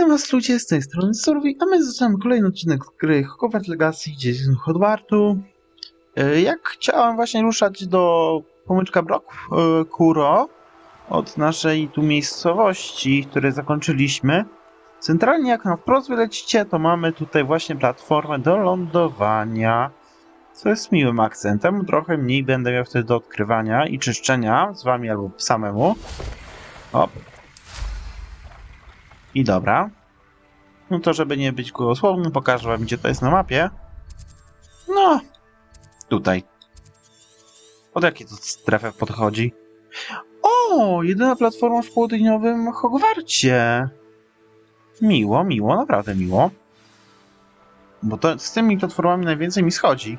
Witam was ludzie, z tej strony Survi, a my zaczynamy kolejny odcinek z gry Hogwarts Legacy, Dziedzictwo Hogwartu. Jak chciałem właśnie ruszać do pomyczka Blok Kuro od naszej tu miejscowości, które zakończyliśmy. Centralnie jak na wprost wylecicie, to mamy tutaj właśnie platformę do lądowania, co jest miłym akcentem. Trochę mniej będę miał wtedy do odkrywania i czyszczenia z wami albo samemu. Hop. I dobra. No to żeby nie być gołosłownym, pokażę wam, gdzie to jest na mapie. No, tutaj. Od jakiej to strefy podchodzi? O, jedyna platforma w południowym Hogwarcie. Miło, miło, naprawdę miło. Bo to z tymi platformami najwięcej mi schodzi,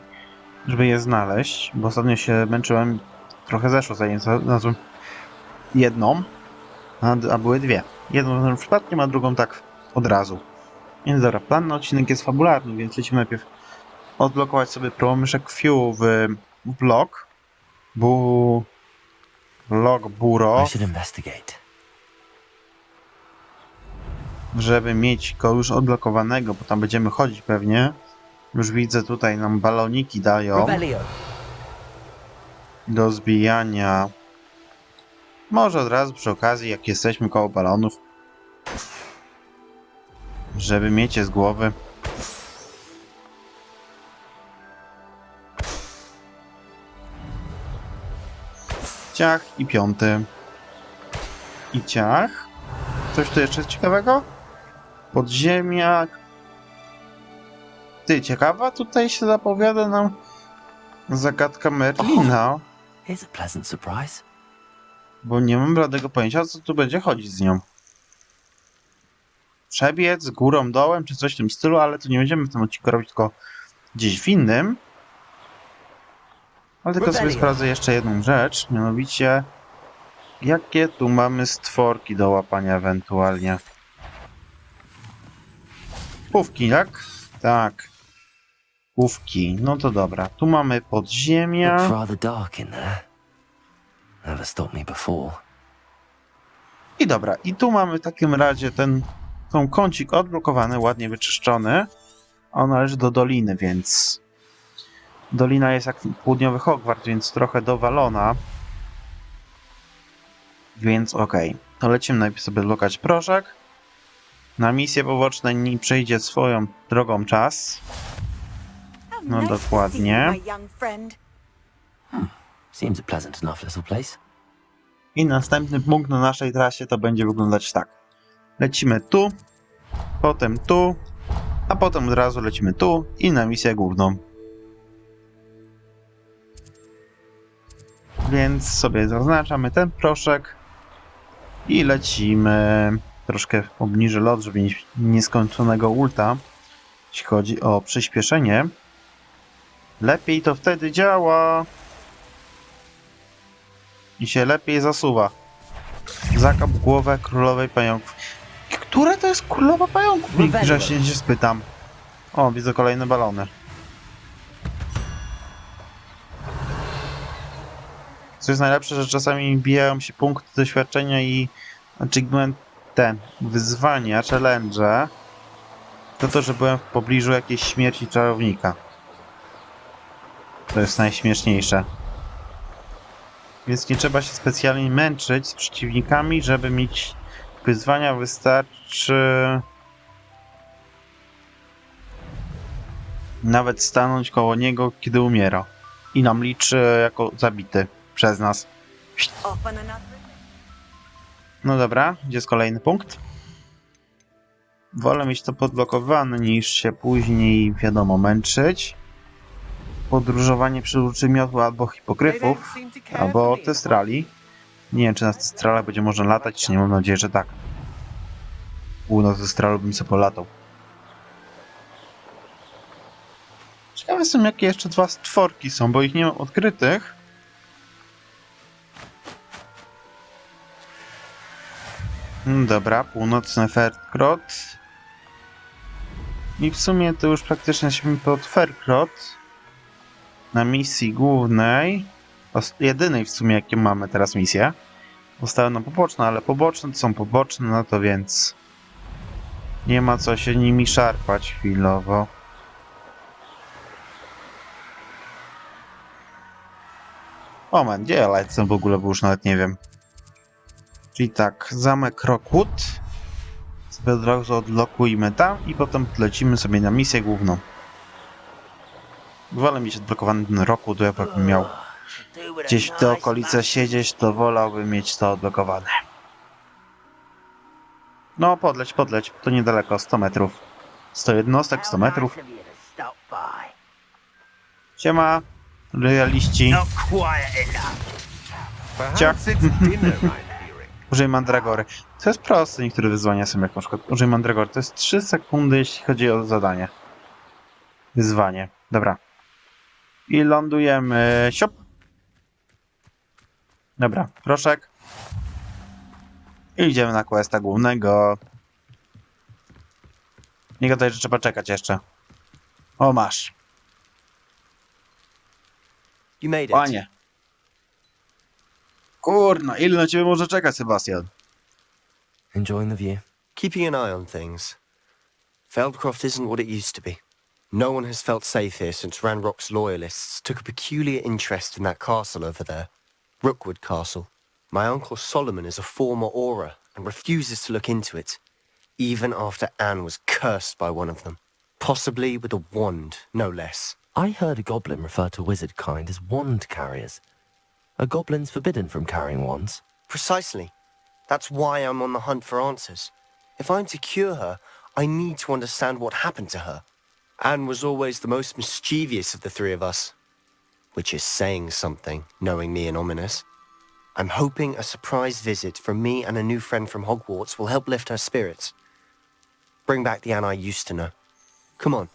żeby je znaleźć, bo ostatnio się męczyłem, trochę zeszło, zanim znalazłem jedną, a były dwie. Jedną przypadkiem, a drugą tak od razu. Więc dobra, plan na odcinek jest fabularny, więc lecimy najpierw odblokować sobie promyszek Q w blok. Blok Buro. Żeby mieć go już odblokowanego, bo tam będziemy chodzić pewnie. Już widzę, tutaj nam baloniki dają. Do zbijania. Może od razu przy okazji, jak jesteśmy koło balonów. Żeby mieć je z głowy. Ciach i piąty. I ciach. Coś tu jeszcze ciekawego? Podziemia. Ty, ciekawa tutaj się zapowiada nam zagadka Merlina. Here's a pleasant surprise. Bo nie mam bladego pojęcia, o co tu będzie chodzić z nią. Przebiec górą, dołem, czy coś w tym stylu, ale tu nie będziemy w tym odcinku robić, tylko gdzieś w innym. Ale tylko sobie sprawdzę jeszcze jedną rzecz, mianowicie jakie tu mamy stworki do łapania ewentualnie. Pówki, tak? Tak. Pówki, no to dobra. Tu mamy podziemia. It's rather dark in there. Never stopped me before. I dobra, i tu mamy w takim razie ten kącik odblokowany, ładnie wyczyszczony. On należy do doliny, więc dolina jest jak południowy Hogwart, więc trochę dowalona. Więc okej. To lecimy najpierw sobie odblokać proszek. Na misje poboczne nie przejdzie swoją drogą czas. No dokładnie. Seems a pleasant enough little place. I następny punkt na naszej trasie to będzie wyglądać tak. Lecimy tu, potem tu, a potem od razu lecimy tu i na misję główną. Więc sobie zaznaczamy ten proszek i lecimy. Troszkę obniżę lot, żeby mieć nieskończonego ulta, jeśli chodzi o przyspieszenie. Lepiej to wtedy działa i się lepiej zasuwa. Zakap głowę królowej pająków. Która to jest królowa pająków? Że się spytam. O, widzę kolejne balony. Co jest najlepsze, że czasami bijają się punkty doświadczenia i te wyzwania, challenge. To, że byłem w pobliżu jakiejś śmierci czarownika. To jest najśmieszniejsze. Więc nie trzeba się specjalnie męczyć z przeciwnikami, żeby mieć wyzwania. Wystarczy nawet stanąć koło niego, kiedy umiera. I nam liczy jako zabity przez nas. No dobra, gdzie jest kolejny punkt? Wolę mieć to podblokowane, niż się później, wiadomo, męczyć. Podróżowanie przy użyciu miotła albo hipogryfów, albo testrali. Nie wiem, czy na testralach będzie można latać, czy nie, mam nadzieję, że tak. Na testralu bym sobie polatał. Ciekawe są, jakie jeszcze dwa stworki są, bo ich nie mam odkrytych. Dobra, północny Ferkrot. I w sumie to już praktycznie jesteśmy pod Ferkrot. Na misji głównej. Jedynej w sumie, jakie mamy teraz misję. Zostały nam poboczne, ale poboczne to są poboczne, no to więc Nie ma co się nimi szarpać chwilowo. Moment, gdzie ja lecę w ogóle, bo już nawet nie wiem. Czyli tak, zamek Rockwood. Sobie od razu odblokujmy tam i potem lecimy sobie na misję główną. Wolę mieć odblokowany ten Rockwood, bo jakbym miał gdzieś w te okolice siedzieć, to wolałbym mieć to odblokowane. No, podleć, to niedaleko, 100 metrów. 100 jednostek, 100 metrów. Siema, realiści. Ciach. Użyj mandragory. To jest proste, niektóre wyzwania są jak na przykład użyj mandragory. To jest 3 sekundy, jeśli chodzi o zadanie. Wyzwanie. Dobra. I lądujemy. Siop. Dobra, proszek. I idziemy na questa głównego. Nie gadaj, że trzeba czekać jeszcze. O, masz. You made it. Panie. Kurna, ile na ciebie może czekać, Sebastian? Enjoying the view? Keeping an eye on things. Feldcroft isn't what it used to be. No one has felt safe here since Ranrock's loyalists took a peculiar interest in that castle over there. Rookwood Castle. My uncle Solomon is a former Auror and refuses to look into it, even after Anne was cursed by one of them. Possibly with a wand, no less. I heard a goblin refer to wizard kind as wand carriers. Are goblins forbidden from carrying wands? Precisely. That's why I'm on the hunt for answers. If I'm to cure her, I need to understand what happened to her. Anne was always the most mischievous of the three of us. Which is saying something, knowing me and Ominous. I'm hoping a surprise visit from me and a new friend from Hogwarts will help lift her spirits. Bring back the Anne I used to know. Come on.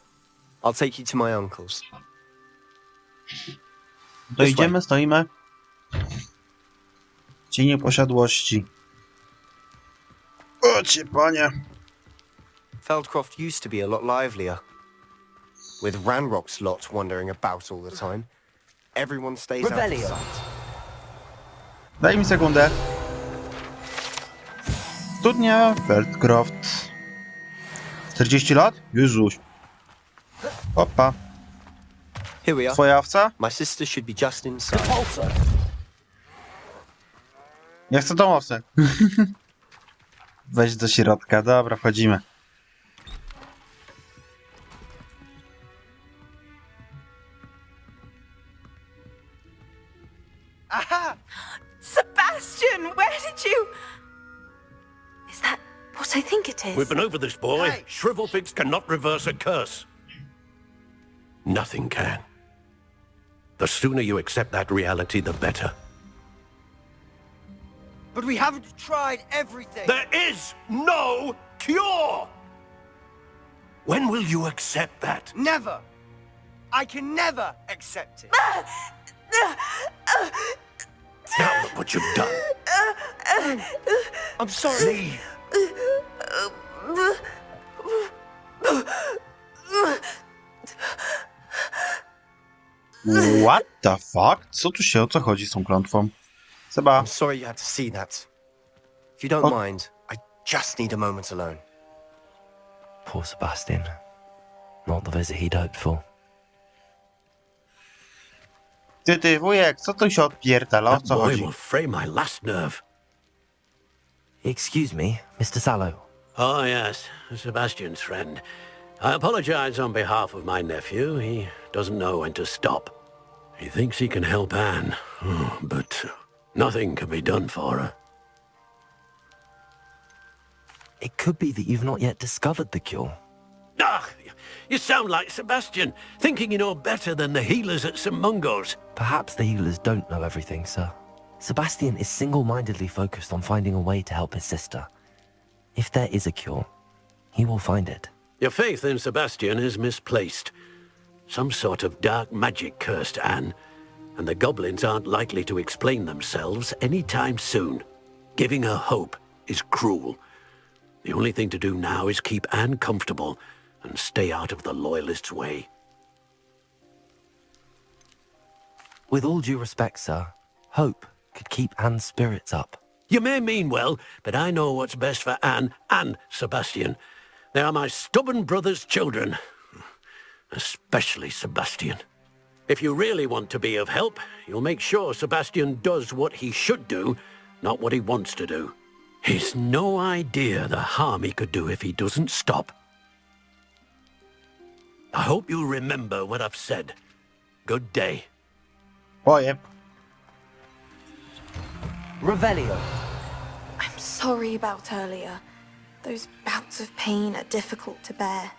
I'll take you to my uncle's. To idziemy, stoimy. Cienie posiadłości. Chodźcie, panie. Feldcroft used to be a lot livelier. With Ranrock's lot wandering about all the time. Everyone stays out of sight. Daj mi sekundę. Studnia Feldcroft. 40 lat? Jezuś. Opa. Here we are. Twoja owca? My sister should be just inside. Ja chcę tą owcę. Weź do środka. Dobra, wchodzimy. Aha! Sebastian, where did you... Is that what I think it is? We've been over this, boy. Hey. Shrivelfigs cannot reverse a curse. Nothing can. The sooner you accept that reality, the better. But we haven't tried everything. There is no cure! When will you accept that? Never. I can never accept it. Now look what you've done. I'm sorry. What the fuck? Co tu się, o co chodzi z tą klątwą? Seba. I'm sorry you had to see that. If you don't mind, I just need a moment alone. Poor Sebastian. Not the visit he'd hoped for. Ty, wujek, co tu się odpierdala? O That co boy chodzi? will fray my last nerve. Excuse me, Mr. Sallow. Oh, yes, Sebastian's friend. I apologize on behalf of my nephew. He doesn't know when to stop. He thinks he can help Anne, but nothing can be done for her. It could be that you've not yet discovered the cure. Ah, you sound like Sebastian, thinking you know better than the healers at St. Mungo's. Perhaps the healers don't know everything, sir. Sebastian is single-mindedly focused on finding a way to help his sister. If there is a cure, he will find it. Your faith in Sebastian is misplaced. Some sort of dark magic cursed Anne, and the goblins aren't likely to explain themselves anytime soon. Giving her hope is cruel. The only thing to do now is keep Anne comfortable and stay out of the Loyalists' way. With all due respect, sir, hope could keep Anne's spirits up. You may mean well, but I know what's best for Anne and Sebastian. They are my stubborn brother's children. Especially Sebastian. If you really want to be of help, you'll make sure Sebastian does what he should do, not what he wants to do. He's no idea the harm he could do if he doesn't stop. I hope you'll remember what I've said. Good day. Boję. Revelio. I'm sorry about earlier. Those bouts of pain are difficult to bear.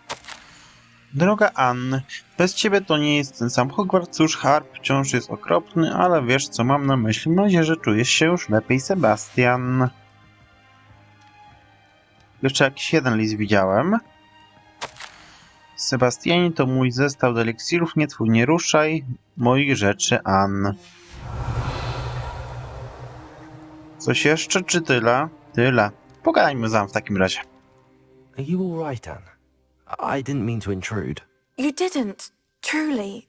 Droga Ann, bez ciebie to nie jest ten sam Hogwarts. Cóż, harp wciąż jest okropny, ale wiesz co mam na myśli. Mam nadzieję, że czujesz się już lepiej, Sebastian. Jeszcze jakiś jeden list widziałem. Sebastianie, to mój zestaw do eliksirów, nie twój, nie ruszaj moich rzeczy, Ann. Coś jeszcze, czy tyle? Tyle. Pogadajmy z Ann w takim razie. Are you all right, Anne? I didn't mean to intrude. You didn't, truly.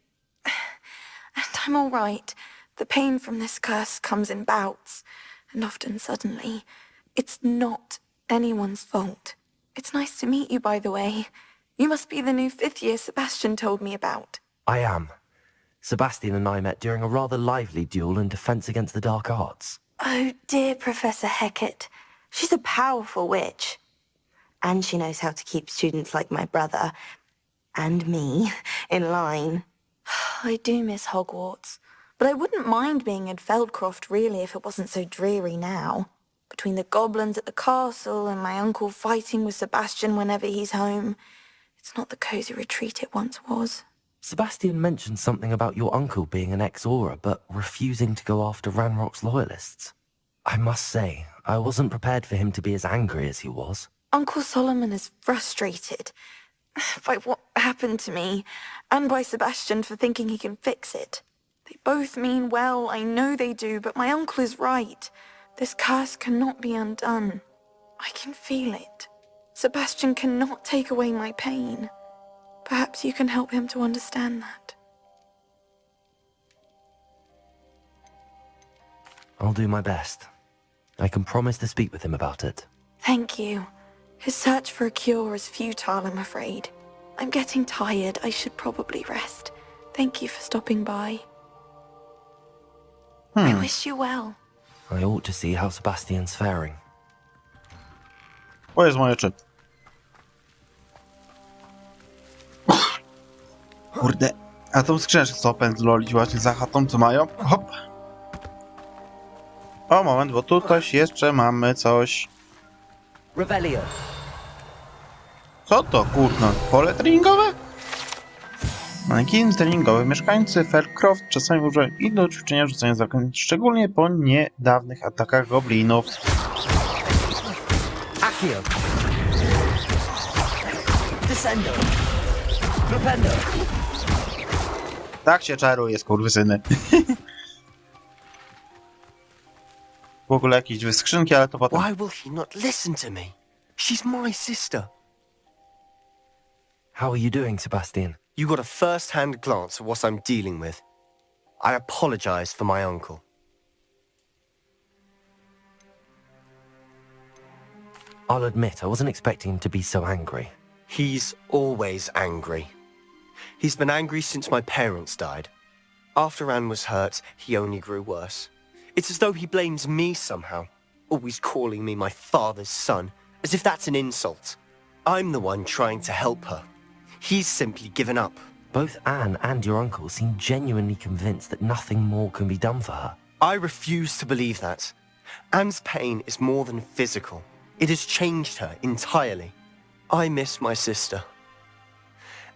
And I'm all right. The pain from this curse comes in bouts, and often suddenly. It's not anyone's fault. It's nice to meet you, by the way. You must be the new 5th year Sebastian told me about. I am. Sebastian and I met during a rather lively duel in defense against the dark arts. Oh, dear Professor Hecat. She's a powerful witch. And she knows how to keep students like my brother, and me, in line. I do miss Hogwarts, but I wouldn't mind being in Feldcroft, really, if it wasn't so dreary now. Between the goblins at the castle and my uncle fighting with Sebastian whenever he's home, it's not the cosy retreat it once was. Sebastian mentioned something about your uncle being an ex-Aura, but refusing to go after Ranrock's loyalists. I must say, I wasn't prepared for him to be as angry as he was. Uncle Solomon is frustrated by what happened to me, and by Sebastian for thinking he can fix it. They both mean well, I know they do, but my uncle is right. This curse cannot be undone. I can feel it. Sebastian cannot take away my pain. Perhaps you can help him to understand that. I'll do my best. I can promise to speak with him about it. Thank you. His search for a cure is futile, I'm afraid. I'm getting tired. I should probably rest. Thank you for stopping by. I wish you well. I ought to see how Sebastian's faring. To jest moje czy. Kurde, a tą skrzynkę co pędzlolić właśnie za chatą, co mają? Hop. O, moment, bo tutaj jeszcze mamy coś. Revelio. Co to, kurno? Pole treningowe? Manekiny treningowe. Mieszkańcy Feldcroft czasami używają ich do ćwiczenia rzucania zaklęć, szczególnie po niedawnych atakach goblinów. Accio. Descendo. Flipendo. Tak się czaruje, skurwysyny. W ogóle jakieś dwie skrzynki, ale to potem. Why will he not listen to me? She's my sister. How are you doing, Sebastian? You got a first-hand glance at what I'm dealing with. I apologize for my uncle. I'll admit, I wasn't expecting him to be so angry. He's always angry. He's been angry since my parents died. After Anne was hurt, he only grew worse. It's as though he blames me somehow, always calling me my father's son, as if that's an insult. I'm the one trying to help her. He's simply given up. Both Anne and your uncle seem genuinely convinced that nothing more can be done for her. I refuse to believe that. Anne's pain is more than physical. It has changed her entirely. I miss my sister.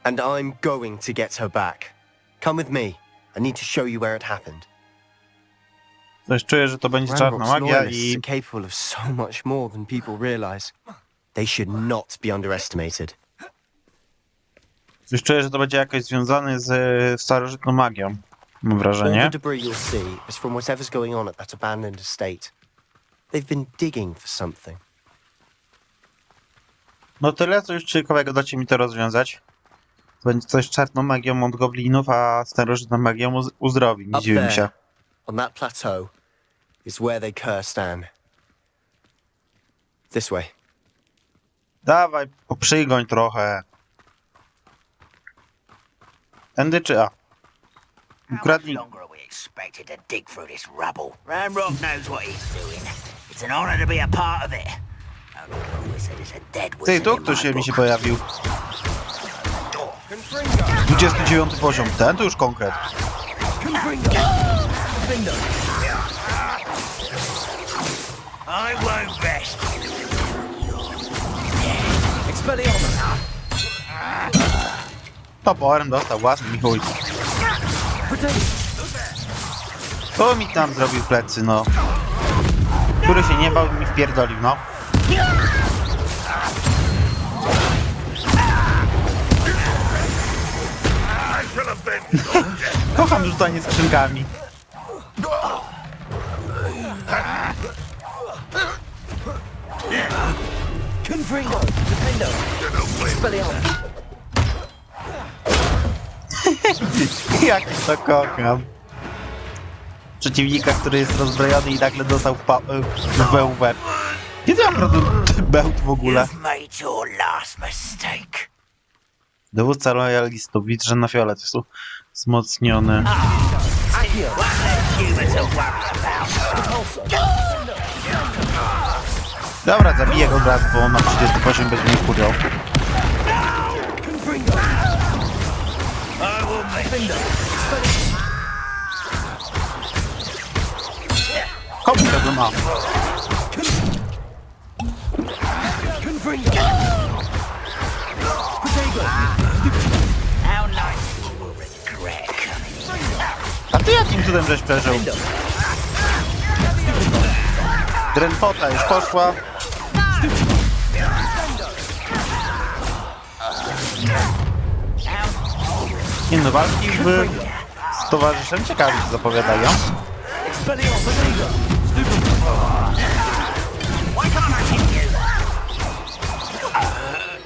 And I'm going to get her back. Come with me. I need to show you where it happened. Coś czuję, że to będzie czarna Ranrock's magia loyalists i... are capable of so much more than people realize. They should not be underestimated. Coś czuję, że to będzie jakoś związane z starożytną magią. Mam All wrażenie. the debris you'll see is from whatever's going on at that abandoned estate. They've been digging for something. No tyle, co już ciekawego dacie mi to rozwiązać. To będzie coś z czarną magią od goblinów, a starożytną magią uzdrowi. Nie Up dziwię mi się. there, on that plateau, is where they cursed Anne. This way. Dawaj, poprzygoń trochę. Tędy czy A? Ukradnij. How much longer are we expected to dig through this rubble? Ranrock knows what he's doing. It's an honor to be a part of it. Uncle always said it's a dead Ty, wizard tu in ktoś my mi się book. pojawił. 29 poziom. Ten to już konkret. I won't rest. Toporem dostał własny mi chuj. To mi tam zrobił plecy, no. Który się nie bał, mi wpierdolił, no. Kocham rzucanie skrzynkami. Jak to kocham. Przeciwnika, który jest rozbrojony i nagle dostał w łeb. Kiedy ja mam bełt w ogóle? You've made your last mistake. Dowódca lojalistów, widzę, że na fiolet jest tu wzmocniony. One less human to worry about. Dobra, zabiję go od razu, bo on na 30 poziom będzie mnie wkurwiał. I will make Komu tego ma? How nice you will regret coming. A ty jakim cudem żeś przeżył? Drenpota już poszła. Nie no, walki z towarzyszem ciekawie się zapowiadają.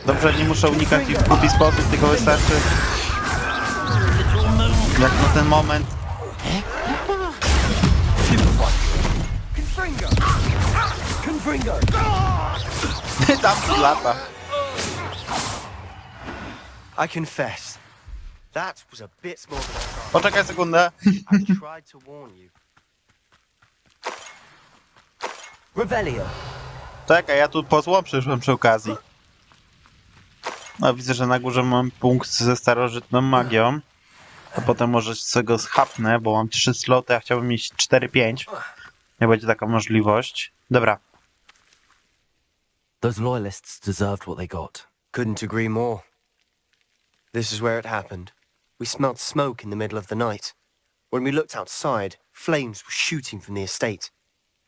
Dobrze, nie muszę unikać ich w głupi sposób, tylko wystarczy jak na ten moment. Tam lata. I confess, that was a bit more than I thought. Poczekaj sekundę. I tried to warn you. Revelio. Czekaj, ja tu po zło przyszłem przy okazji. No widzę, że na górze mam punkt ze starożytną magią. To potem może sobie go schapnę, bo mam 3 sloty, a chciałbym mieć 4-5. Nie będzie taka możliwość. Dobra. Those loyalists deserved what they got. Couldn't agree more. This is where it happened. We smelled smoke in the middle of the night. When we looked outside, flames were shooting from the estate.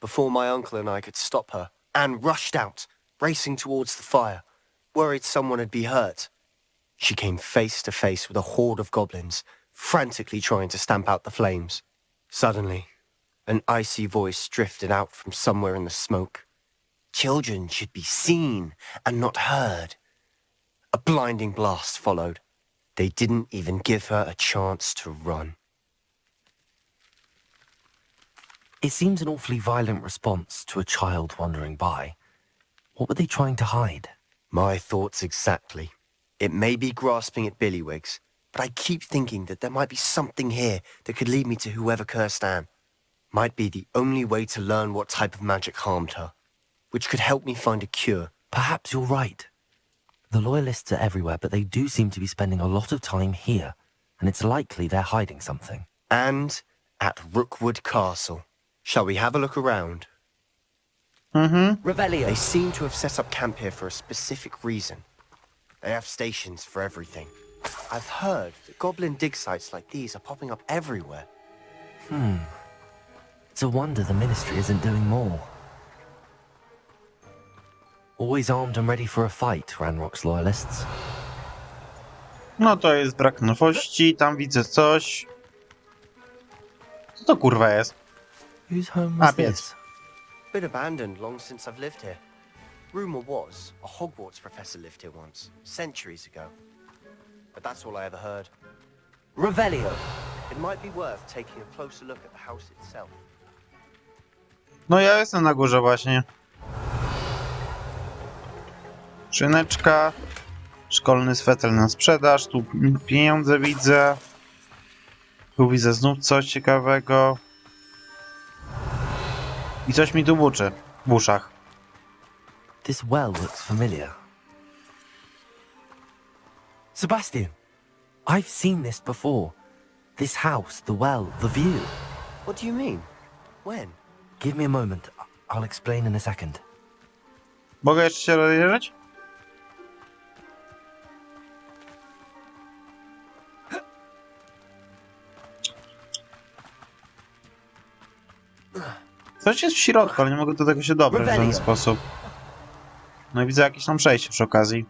Before my uncle and I could stop her, Anne rushed out, racing towards the fire, worried someone had been hurt. She came face to face with a horde of goblins, frantically trying to stamp out the flames. Suddenly, an icy voice drifted out from somewhere in the smoke. Children should be seen and not heard. A blinding blast followed. They didn't even give her a chance to run. It seems an awfully violent response to a child wandering by. What were they trying to hide? My thoughts exactly. It may be grasping at Billywigs, but I keep thinking that there might be something here that could lead me to whoever cursed Anne. Might be the only way to learn what type of magic harmed her, which could help me find a cure. Perhaps you're right. The loyalists are everywhere, but they do seem to be spending a lot of time here, and it's likely they're hiding something. And at Rookwood Castle. Shall we have a look around? Revelio. They seem to have set up camp here for a specific reason. They have stations for everything. I've heard that goblin dig sites like these are popping up everywhere. It's a wonder the Ministry isn't doing more. Always armed and ready for a fight, Ranrock's loyalists. No to jest brak nowości, tam widzę coś. Co to kurwa jest? Whose home was pies. this? Been abandoned long since I've lived here. Rumor was a Hogwarts professor lived here once, centuries ago. But that's all I ever heard. Revelio. It might be worth taking a closer look at the house itself. No ja jestem na górze właśnie. Skrzyneczka. Szkolny sweter na sprzedaż. Tu pieniądze widzę. Tu widzę znów coś ciekawego. I coś mi tu buczy w uszach. This well looks familiar. Sebastian, I've seen this before. This house, the well, the view. What do you mean? When? Give me a moment. I'll explain in a second. Mogę jeszcze się rozejrzeć? Coś jest w środku, ale nie mogę do tego się dobrać w żaden sposób. No i widzę jakieś tam przejście przy okazji.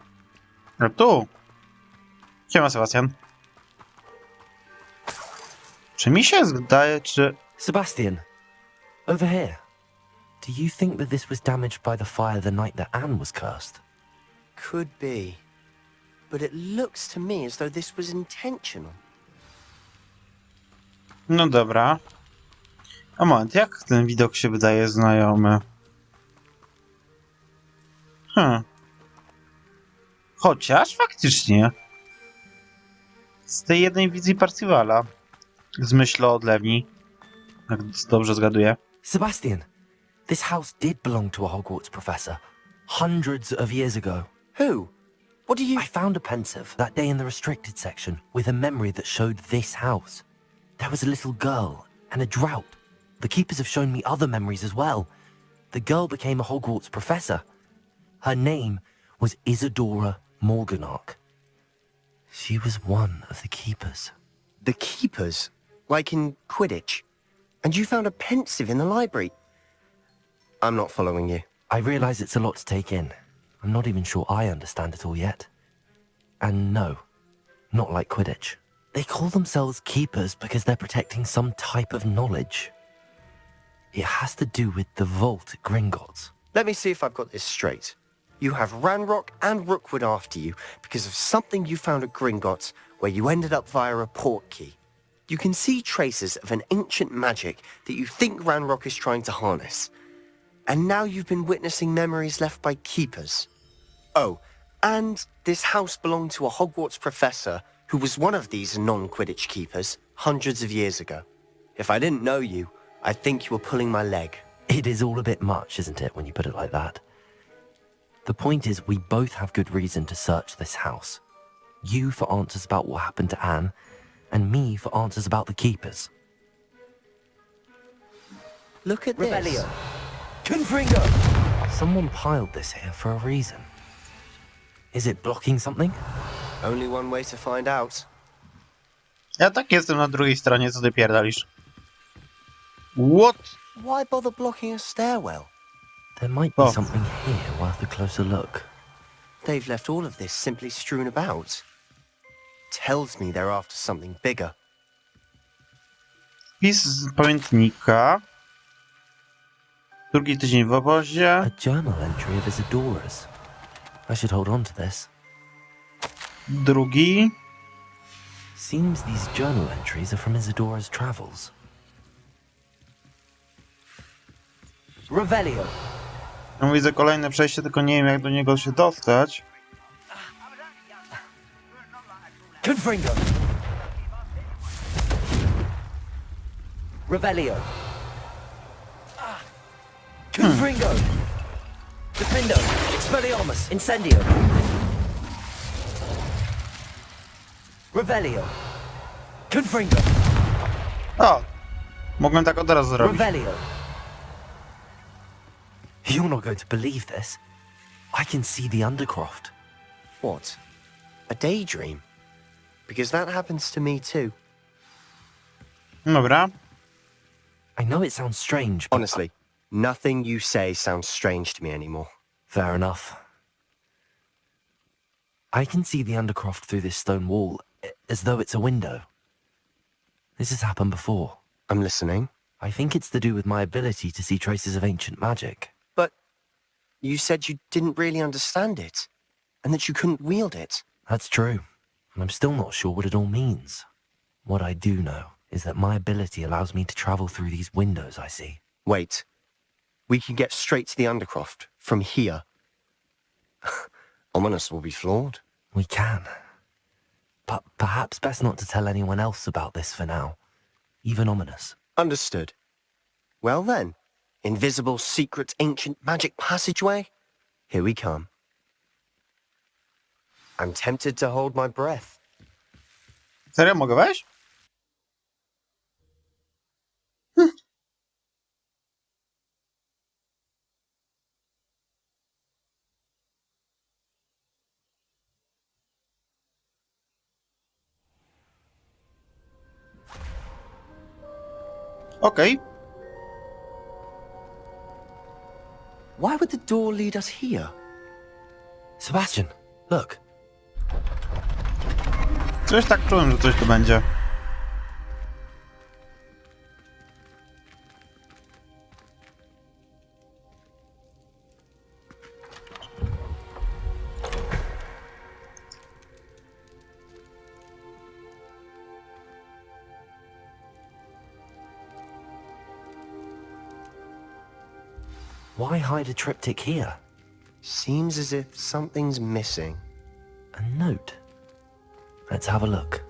A tu! Siema, Sebastian. Czy mi się zdaje, czy... Sebastian, over here. Do you think that this was damaged by the fire the night that Anne was cursed? Could be. But it looks to me as though this was intentional. No dobra. A moment, jak ten widok się wydaje znajomy? Chociaż faktycznie. Z tej jednej wizji Parcivala. Z myślą o odlewni. Jak dobrze zgaduję. Sebastian, this house did belong to a Hogwarts professor. Hundreds of years ago. Who? What do you... I found a pensive that day in the restricted section with a memory that showed this house. There was a little girl and a drought. The keepers have shown me other memories as well. The girl became a Hogwarts professor. Her name was Isadora Morganach. She was one of the keepers. The keepers? Like in Quidditch? And you found a pensive in the library? I'm not following you. I realize it's a lot to take in. I'm not even sure I understand it all yet. And no, not like Quidditch. They call themselves keepers because they're protecting some type of knowledge. It has to do with the vault at Gringotts. Let me see if I've got this straight. You have Ranrock and Rookwood after you because of something you found at Gringotts where you ended up via a port key. You can see traces of an ancient magic that you think Ranrock is trying to harness. And now you've been witnessing memories left by keepers. Oh, and this house belonged to a Hogwarts professor who was one of these non-Quidditch keepers hundreds of years ago. If I didn't know you, I'd think you were pulling my leg. It is all a bit much, isn't it, when you put it like that? The point is, we both have good reason to search this house. You for answers about what happened to Anne, and me for answers about the keepers. Look at this. Rebellion! Confringo! Someone piled this here for a reason. Is it blocking something? Only one way to find out. Ja tak jestem na drugiej stronie, co ty pierdolisz. What? Why bother blocking a stairwell? There might be something here worth a closer look. They've left all of this simply strewn about. Tells me they're after something bigger. Wpis z pamiętnika. Drugi tydzień w obozie. A journal entry of Isadora's. I should hold on to this. Drugi. Seems these journal entries are from Isadora's travels. Revelio! Ja widzę kolejne przejście, tylko nie wiem jak do niego się dostać. Confringo! Revelio! Confringo! Defendo! Expelliarmus! Incendio! Revelio! Confringo! O! Mogłem tak od razu zrobić. Revelio! You're not going to believe this. I can see the Undercroft. What? A daydream? Because that happens to me too. Dobra. I know it sounds strange, but... Honestly, nothing you say sounds strange to me anymore. Fair enough. I can see the Undercroft through this stone wall, as though it's a window. This has happened before. I'm listening. I think it's to do with my ability to see traces of ancient magic. But you said you didn't really understand it, and that you couldn't wield it. That's true, and I'm still not sure what it all means. What I do know is that my ability allows me to travel through these windows I see. Wait. We can get straight to the Undercroft from here. Ominous will be flawed. We can. But perhaps best not to tell anyone else about this for now. Even Ominous. Understood. Well then, invisible, secret, ancient magic passageway? Here we come. I'm tempted to hold my breath. Serio, mogę wejść? Okej. Why would the door lead us here? Sebastian, look. Coś tak czułem, że coś tu będzie. Why hide a triptych here? Seems as if something's missing. A note. Let's have a look.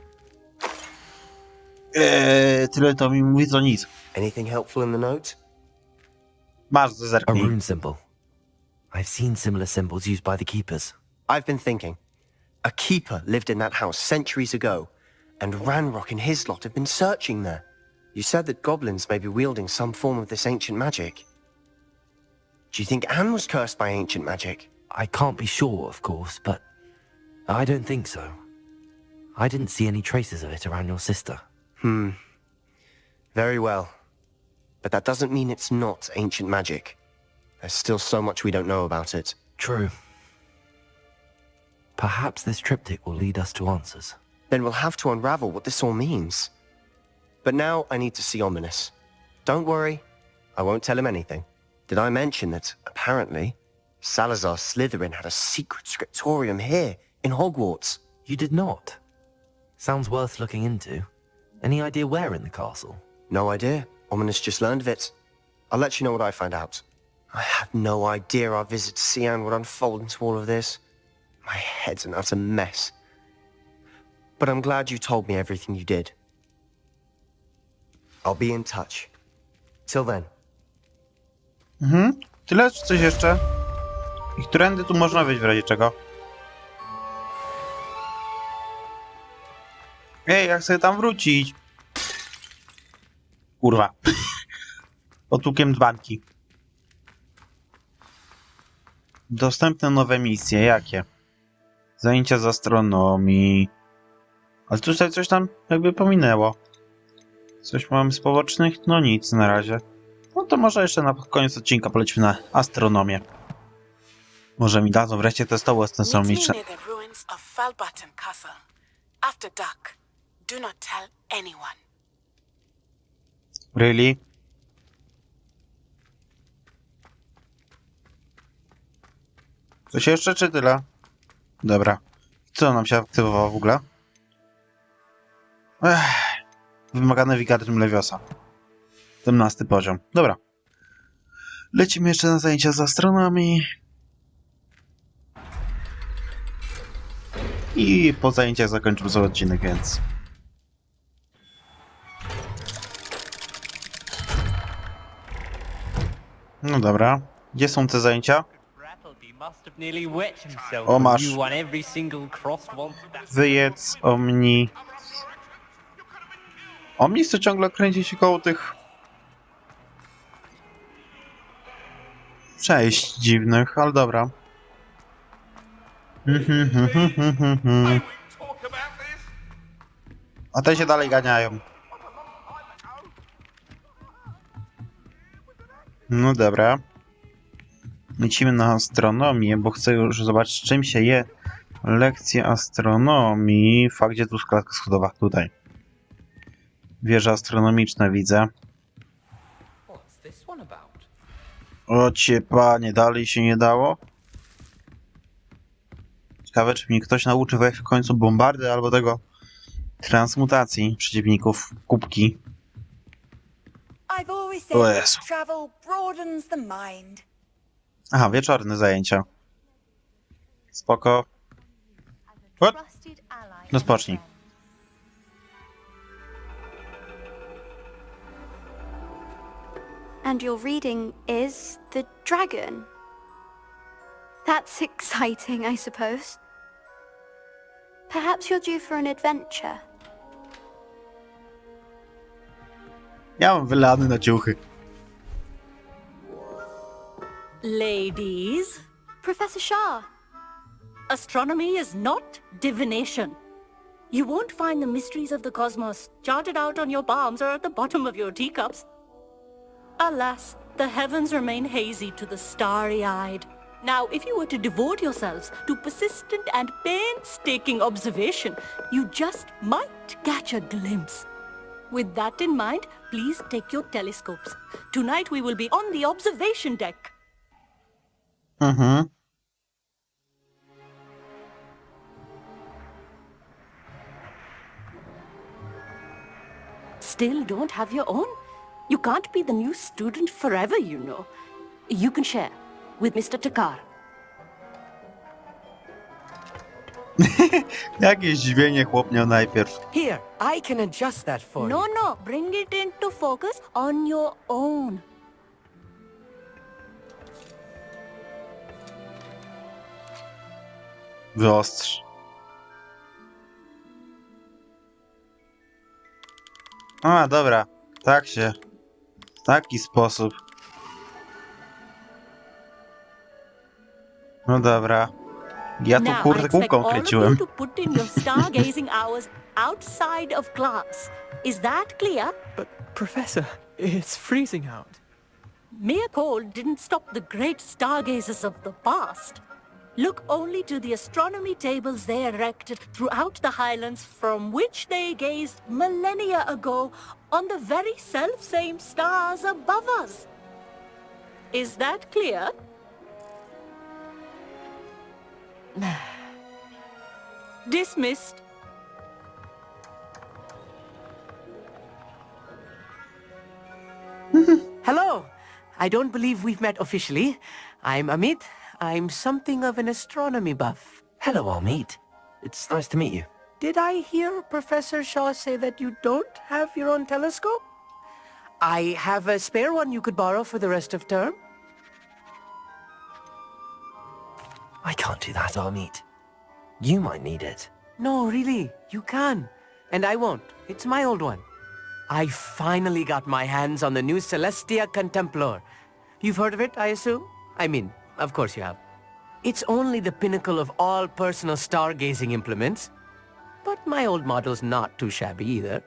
Tyle to mi mówi, co nic. Anything helpful in the note? Masz, A zerknij. rune symbol. I've seen similar symbols used by the keepers. I've been thinking. A keeper lived in that house centuries ago, and Ranrock and his lot have been searching there. You said that goblins may be wielding some form of this ancient magic. Do you think Anne was cursed by ancient magic? I can't be sure, of course, but I don't think so. I didn't see any traces of it around your sister. Very well. But that doesn't mean it's not ancient magic. There's still so much we don't know about it. True. Perhaps this triptych will lead us to answers. Then we'll have to unravel what this all means. But now I need to see Ominous. Don't worry, I won't tell him anything. Did I mention that, apparently, Salazar Slytherin had a secret scriptorium here, in Hogwarts? You did not. Sounds worth looking into. Any idea where in the castle? No idea. Ominous just learned of it. I'll let you know what I find out. I had no idea our visit to Cian would unfold into all of this. My head's an utter mess. But I'm glad you told me everything you did. I'll be in touch. Till then. Tyle, czy coś jeszcze? I którędy tu można wyjść w razie czego? Ej, jak sobie tam wrócić? Kurwa. Otukiem dzbanki. Dostępne nowe misje. Jakie? Zajęcia z astronomii. Ale tutaj coś tam jakby pominęło. Coś mam z pobocznych? No nic na razie. No to może jeszcze na koniec odcinka polecimy na astronomię. Może mi dadzą wreszcie te stoły astronomiczne. Meet me near the ruins of Falbaton Castle. After dark. Do not tell anyone. Really? Coś jeszcze, czy tyle? Dobra. Co nam się aktywowało w ogóle? Wymagane Wigatrium Leviosa. 17 poziom. Dobra. Lecimy jeszcze na zajęcia z astronomii. I po zajęciach zakończymy sobie odcinek, więc... No dobra. Gdzie są te zajęcia? O, masz. Wyjedz, Omni. Omni co ciągle kręci się koło tych... przejść dziwnych, ale dobra. A te się dalej ganiają. No dobra. Lecimy na astronomię, bo chcę już zobaczyć, czym się je lekcje astronomii. Fakt, gdzie tu jest klatka schodowa? Tutaj. Wieża astronomiczna widzę. O cię panie, dalej się nie dało? Ciekawe, czy mnie ktoś nauczy w końcu bombardy albo tego transmutacji przeciwników kubki. O Jezu. Travel broadens the mind. Aha, wieczorne zajęcia. Spoko. What? No spocznij. And your reading is The Dragon. That's exciting, I suppose. Perhaps you're due for an adventure. Ja mam wylany na ciuchy. Ladies, Professor Shah, astronomy is not divination. You won't find the mysteries of the cosmos charted out on your palms or at the bottom of your teacups. Alas, the heavens remain hazy to the starry-eyed. Now, if you were to devote yourselves to persistent and painstaking observation, you just might catch a glimpse. With that in mind, please take your telescopes. Tonight we will be on the observation deck. Mhm. Still don't have your own? You can't be the new student forever, you know. You can share with Mr. Takar. Jakieś dźwiękie chłop miał najpierw. Here, I can adjust that for No, you. no, bring it into focus on your own. Wyostrz. A, dobra. Tak się. W taki sposób. No dobra. Ja tu Now, I kurde expect kółką all of you kręciłem. to put in your stargazing hours outside of class. Is that clear? But, Professor, it's freezing out. Mere cold didn't stop the great stargazers of the past. Look only to the astronomy tables they erected throughout the highlands from which they gazed millennia ago on the very self-same stars above us. Is that clear? Dismissed. Hello! I don't believe we've met officially. I'm Amit. I'm something of an astronomy buff. Hello, Amit. It's nice to meet you. Did I hear Professor Shaw say that you don't have your own telescope? I have a spare one you could borrow for the rest of term. I can't do that, Amit. You might need it. No, really, you can. And I won't. It's my old one. I finally got my hands on the new Celestia Contemplar. You've heard of it, I assume? I mean, of course you have. It's only the pinnacle of all personal stargazing implements. But my old model's not too shabby either.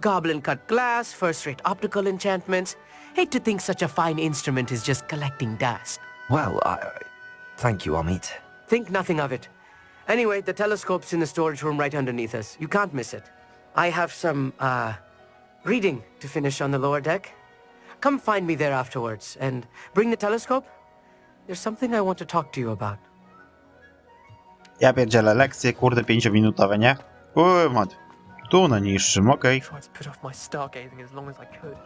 Goblin-cut glass, first-rate optical enchantments. Hate to think such a fine instrument is just collecting dust. Well, thank you, Amit. Think nothing of it. Anyway, the telescope's in the storage room right underneath us. You can't miss it. I have some, reading to finish on the lower deck. Come find me there afterwards, and bring the telescope. There's something I want to talk to you about. Ja pierdzielę lekcje, kurde, 5-minutowe, nie? Mat. Tu na niższym, okej. Tried to put off my stargazing as long as I could.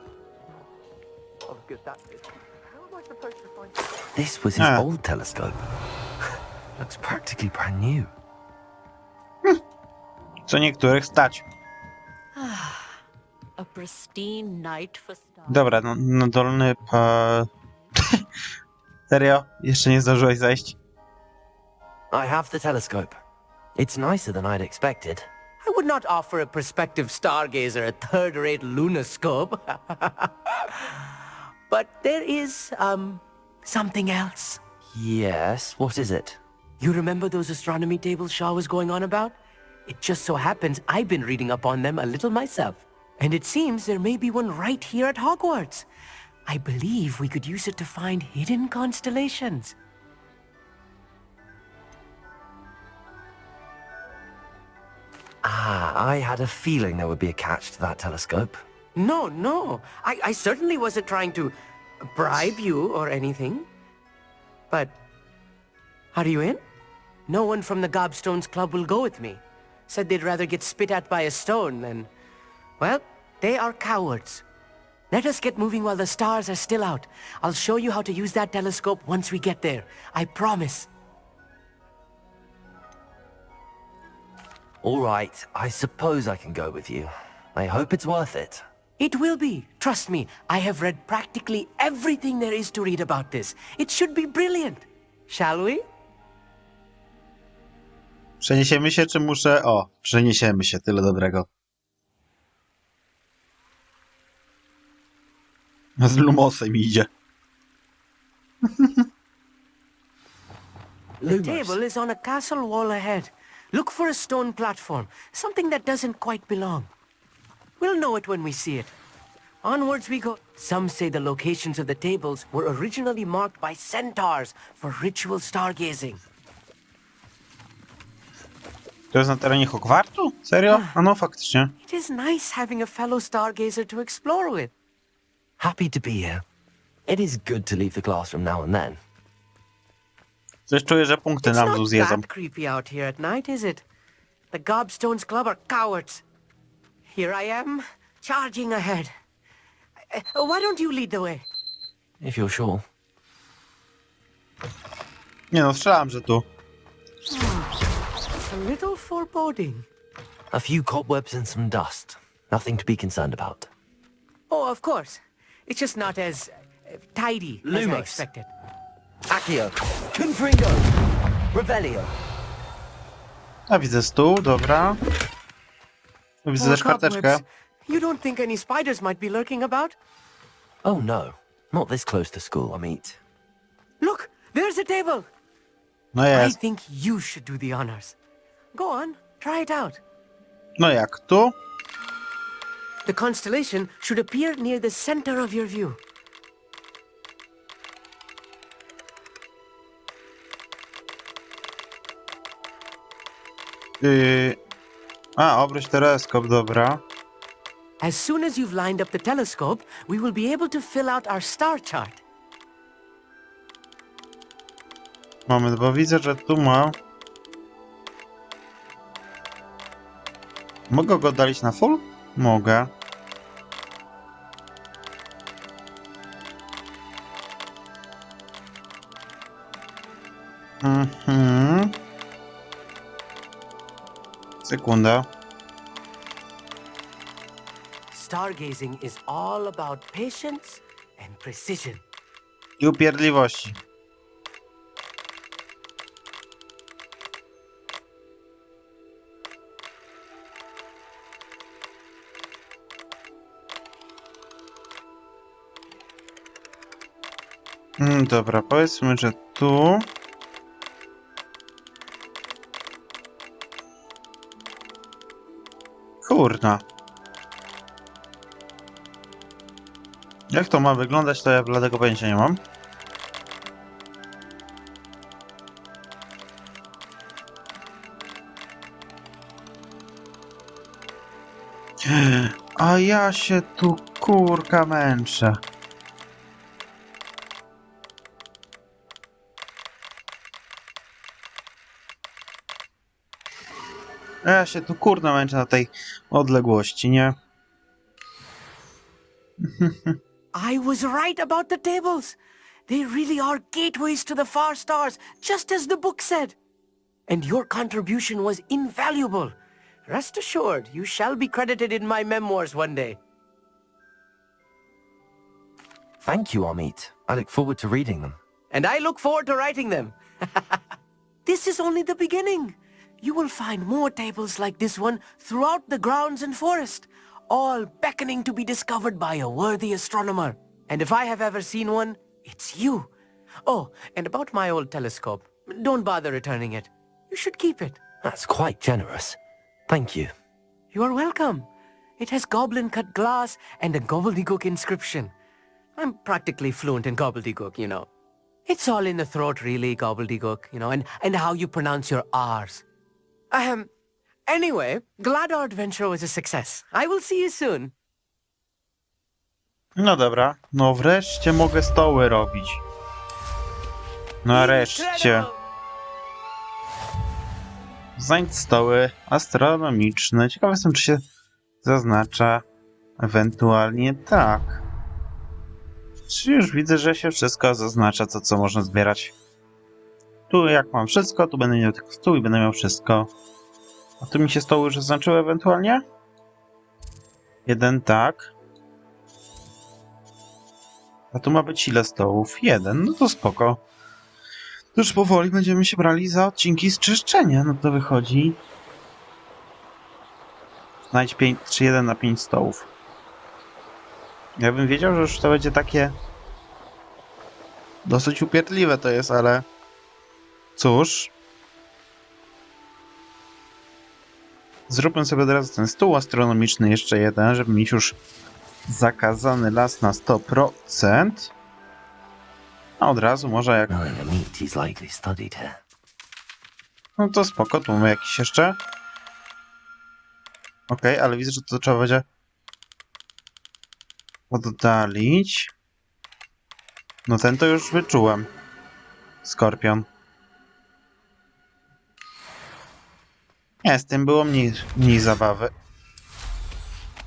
Oh, good that is. How am I supposed to find... This was his Ah. old telescope. Looks practically brand new. Co niektórych stać. A pristine night for stars. Dobra, no dolny Serio? Jeszcze nie zdążyłeś zejść? I have the telescope. It's nicer than I'd expected. I would not offer a prospective stargazer a third-rate lunoscope. But there is, something else. Yes, what is it? You remember those astronomy tables Shaw was going on about? It just so happens I've been reading up on them a little myself. And it seems there may be one right here at Hogwarts. I believe we could use it to find hidden constellations. I had a feeling there would be a catch to that telescope. No. I certainly wasn't trying to bribe you or anything. But, are you in? No one from the Gobstones Club will go with me. Said they'd rather get spit at by a stone than... Well, they are cowards. Let us get moving while the stars are still out. I'll show you how to use that telescope once we get there. I promise. All right, I suppose I can go with you. I hope it's worth it. It will be. Trust me, I have read practically everything there is to read about this. It should be brilliant. Shall we? Przeniesiemy się, czy muszę... O, przeniesiemy się, tyle dobrego. Z Lumosem idzie. The table is on a castle wall ahead. Look for a stone platform, something that doesn't quite belong. We'll know it when we see it. Onwards we go. Some say the locations of the tables were originally marked by centaurs for ritual stargazing. To jest na terenie Hogwartu? Serio? A no, faktycznie. It is nice having a fellow stargazer to explore with. Happy to be here. It is good to leave the classroom now and then. Coś czuję, że punkty It's nam tu not zjedzą. that creepy out here at night, is it? The Gobstones Club are cowards. Here I am, charging ahead. Why don't you lead the way? If you're sure. Nie no, strzelam, że tu. A little foreboding. A few cobwebs and some dust. Nothing to be concerned about. Oh, of course. It's just not as tidy as I Lumos. expected. Accio. Confringo. Revelio. A widzę stół, dobra. Widzę More też karteczkę. cobwebs. You don't think any spiders might be lurking about? Oh no. Not this close to school, I meet. Look, there's a table. No I jest. think you should do the honors. Go on, try it out. No jak tu? The constellation should appear near the center of your view. Obróć teleskop, dobra. As soon as you've lined up the telescope, we will be able to fill out our star chart. Moment, bo widzę, że tu ma... Mogę go oddalić na full? Mogę. Sekunda. Stargazing is all about patience and precision. I upierdliwości. Dobra, powiedzmy, że tu... Kurna. Jak to ma wyglądać, to ja bladego pojęcia nie mam. A ja się tu kurka męczę. Ja się tu kurna męczę na tej odległości, nie? I was right about the tables. They really are gateways to the far stars, just as the book said. And your contribution was invaluable. Rest assured, you shall be credited in my memoirs one day. Thank you, Amit. I look forward to reading them. And I look forward to writing them. This is only the beginning. You will find more tables like this one throughout the grounds and forest, all beckoning to be discovered by a worthy astronomer. And if I have ever seen one, it's you. Oh, and about my old telescope, don't bother returning it. You should keep it. That's quite generous. Thank you. You are welcome. It has goblin-cut glass and a gobbledygook inscription. I'm practically fluent in gobbledygook, you know. It's all in the throat, really, gobbledygook, you know, and how you pronounce your R's. Anyway, glad our adventure was a success. I will see you soon. No dobra. No wreszcie mogę stoły robić. Nareszcie. Znajdź stoły astronomiczne. Ciekawe jestem, czy się zaznacza. Ewentualnie tak. Czy już widzę, że się wszystko zaznacza, co można zbierać. Tu jak mam wszystko, tu będę miał tylko stół i będę miał wszystko. A tu mi się stoły już zaznaczyły ewentualnie? Jeden, tak. A tu ma być ile stołów? Jeden, no to spoko. To już powoli będziemy się brali za odcinki z czyszczenia. No to wychodzi... Znajdź 1 na 5 stołów. Ja bym wiedział, że już to będzie takie... Dosyć upierdliwe to jest, ale... Cóż... Zróbmy sobie od razu ten stół astronomiczny, jeszcze jeden, żeby mieć już zakazany las na 100%. A od razu może jak... Knowing the meat, he's likely studied here. No to spoko, tu mamy jakiś jeszcze. Okej, ale widzę, że to trzeba będzie oddalić. No ten to już wyczułem. Skorpion. Nie, z tym było mniej zabawy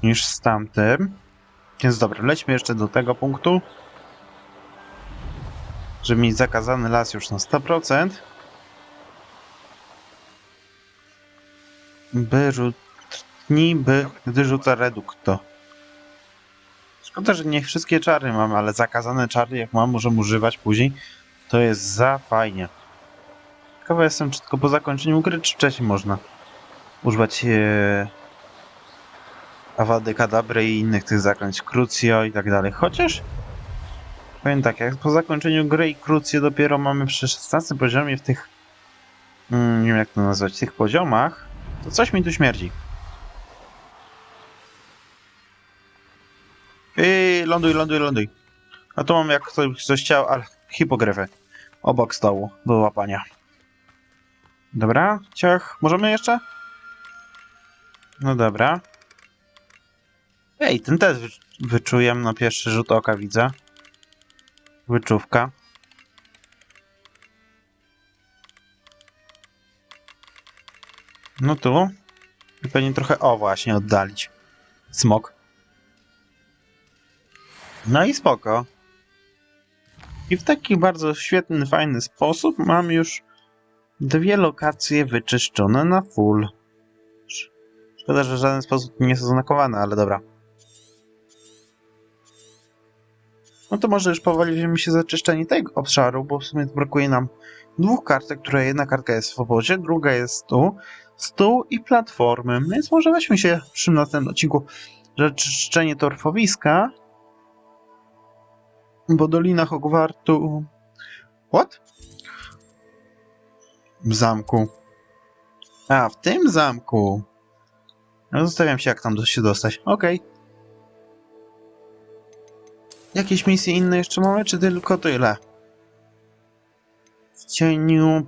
niż z tamtym. Więc dobra, lećmy jeszcze do tego punktu, żeby mieć zakazany las już na 100%. Gdy rzuca redukto. Szkoda, że nie wszystkie czary mam, ale zakazane czary, jak mam, możemy używać później. To jest za fajnie. Ciekawa jestem, czy tylko po zakończeniu gry, czy wcześniej można używać Awady Kadabry i innych tych zaklęć, Crucio i tak dalej. Chociaż powiem tak, jak po zakończeniu gry i Crucio dopiero mamy przy 16 poziomie w tych nie wiem jak to nazwać, tych poziomach, to coś mi tu śmierdzi. Ląduj. A tu mam jak ktoś chciał, ale hipogryfy obok stołu do łapania. Dobra, ciach, możemy jeszcze? No dobra. Ej, ten też wyczuję na pierwszy rzut oka, widzę. Wyczówka. No tu. I pewnie trochę, o właśnie, oddalić. Smok. No i spoko. I w taki bardzo świetny, fajny sposób mam już 2 lokacje wyczyszczone na full. Szkoda, że w żaden sposób nie jest oznakowane, ale dobra. No to może już powoli weźmiemy się za czyszczenie tego obszaru, bo w sumie brakuje nam 2 kartek, które jedna kartka jest w obozie, druga jest tu. Stół i platformy. Więc może weźmy się przy następnym odcinku za czyszczenie torfowiska. Bo Dolina Hogwartu... What? W zamku. A, w tym zamku. No, zastanawiam się, jak tam się dostać. Okej. Jakieś misje inne jeszcze mamy, czy tylko tyle? W cieniu...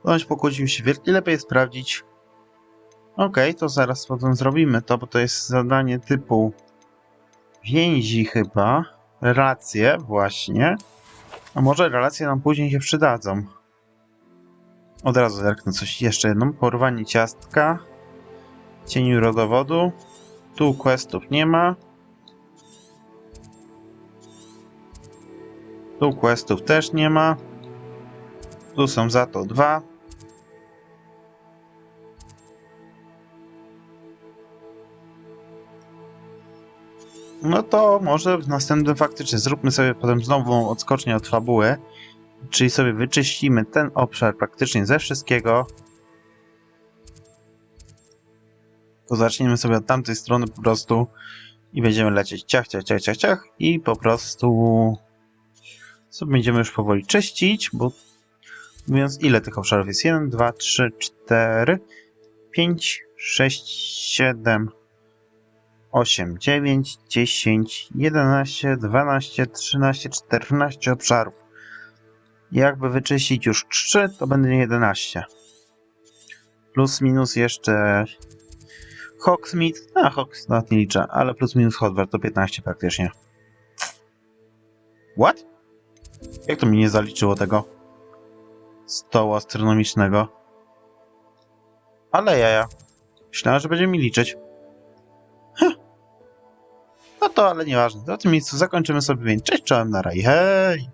Bądź pokłócił się wielki, lepiej sprawdzić. Okej, to zaraz potem zrobimy to, bo to jest zadanie typu więzi chyba. Relacje, właśnie. A może relacje nam później się przydadzą. Od razu zerknę coś jeszcze jedną. Porwanie ciastka. Cieniu rodowodu. Tu questów nie ma. Tu questów też nie ma. Tu są za to 2. No to może w następnym faktycznie zróbmy sobie potem znowu odskocznię od fabuły. Czyli sobie wyczyścimy ten obszar praktycznie ze wszystkiego. To zaczniemy sobie od tamtej strony po prostu i będziemy lecieć ciach i po prostu sobie będziemy już powoli czyścić, bo mówiąc ile tych obszarów jest? 1, 2, 3, 4, 5, 6, 7, 8, 9, 10, 11, 12, 13, 14 obszarów. Jakby wyczyścić już 3, to będzie 11. Plus minus jeszcze Hogsmeade. A, Hogsmeade nie liczę, ale plus minus Hogwarts to 15 praktycznie. What? Jak to mi nie zaliczyło tego stołu astronomicznego? Ale jaja. Myślałem, że będzie mi liczyć. No to, ale nieważne. W tym miejscu zakończymy sobie, więc cześć, czołem, na raj, hej!